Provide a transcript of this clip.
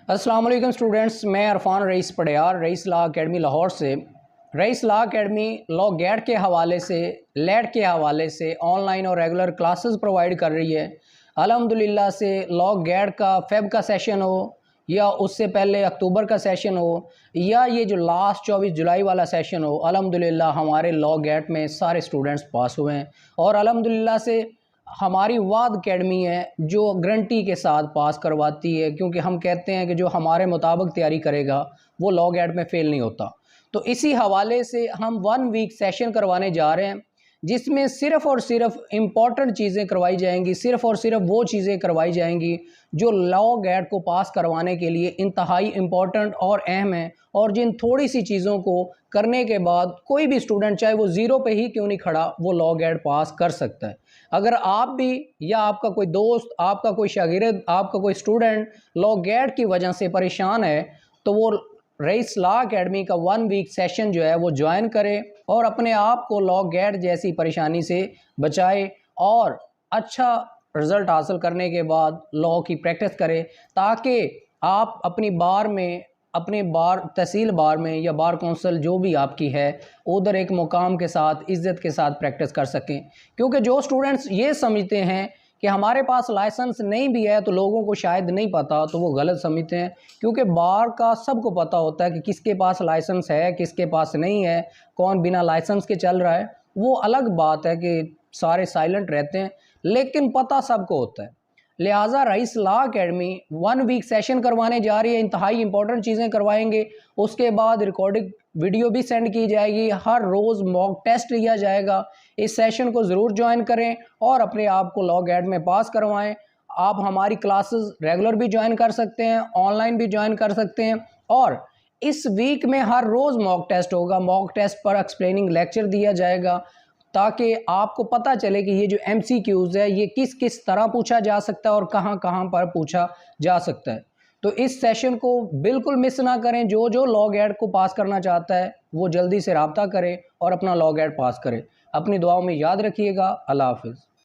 अस्सलाम वालेकुम स्टूडेंट्स, मैं Irfan rice Padiyar rice law academy Lahore से। Rice law academy law gate के हवाले से, लेट के हवाले से ऑनलाइन और रेगुलर क्लासेस प्रोवाइड कर रही है। अल्हम्दुलिल्लाह से लॉ गेट का फेब का सेशन हो या उससे पहले अक्टूबर का सेशन हो या ये जो लास्ट 24 जुलाई वाला सेशन हो, अल्हम्दुलिल्लाह हमारे लॉ गेट में सारे स्टूडेंट्स पास हुए हैं। और अल्हम्दुलिल्लाह से हमारी वाद अकेडमी है जो गारंटी के साथ पास करवाती है, क्योंकि हम कहते हैं कि जो हमारे मुताबिक तैयारी करेगा वो लॉ गेट में फ़ेल नहीं होता। तो इसी हवाले से हम 1 वीक सेशन करवाने जा रहे हैं, जिसमें सिर्फ़ और सिर्फ इम्पॉर्टेंट चीज़ें करवाई जाएंगी, सिर्फ़ और सिर्फ वो चीज़ें करवाई जाएंगी जो लॉ गेट को पास करवाने के लिए इंतहाई इम्पॉर्टेंट और अहम है, और जिन थोड़ी सी चीज़ों को करने के बाद कोई भी स्टूडेंट चाहे वो ज़ीरो पे ही क्यों नहीं खड़ा, वो लॉ गेट पास कर सकता है। अगर आप भी या आपका कोई दोस्त, आपका कोई शागिर्द, आपका कोई स्टूडेंट लॉ गेट की वजह से परेशान है, तो वो रईस लॉ एकेडमी का 1 वीक सेशन जो है वो ज्वाइन करे और अपने आप को लॉ गेट जैसी परेशानी से बचाए और अच्छा रिज़ल्ट हासिल करने के बाद लॉ की प्रैक्टिस करें, ताकि आप अपनी बार में, अपने बार तहसील बार में या बार कौंसिल जो भी आपकी है, उधर एक मुकाम के साथ, इज़्ज़त के साथ प्रैक्टिस कर सकें। क्योंकि जो स्टूडेंट्स ये समझते हैं कि हमारे पास लाइसेंस नहीं भी है तो लोगों को शायद नहीं पता, तो वो गलत समझते हैं। क्योंकि बार का सबको पता होता है कि किसके पास लाइसेंस है, किसके पास नहीं है, कौन बिना लाइसेंस के चल रहा है। वो अलग बात है कि सारे साइलेंट रहते हैं, लेकिन पता सबको होता है। लिहाजा rice law academy 1 week session करवाने जा रही है, इंतहाई इंपॉर्टेंट चीज़ें करवाएंगे। उसके बाद रिकॉर्डिंग वीडियो भी सेंड की जाएगी, हर रोज़ मॉक टेस्ट लिया जाएगा। इस सेशन को ज़रूर ज्वाइन करें और अपने आप को लॉ गेट में पास करवाएं। आप हमारी क्लासेस रेगुलर भी ज्वाइन कर सकते हैं, ऑनलाइन भी ज्वाइन कर सकते हैं। और इस वीक में हर रोज़ मॉक टेस्ट होगा, मॉक टेस्ट पर एक्सप्लेनिंग लेक्चर दिया जाएगा, ताकि आपको पता चले कि ये जो MCQs है ये किस किस तरह पूछा जा सकता है और कहाँ कहाँ पर पूछा जा सकता है। तो इस सेशन को बिल्कुल मिस ना करें। जो जो लॉ गेट को पास करना चाहता है वो जल्दी से रब्ता करे और अपना लॉ गेट पास करे। अपनी दुआओं में याद रखिएगा। अल्लाह हाफ़िज़।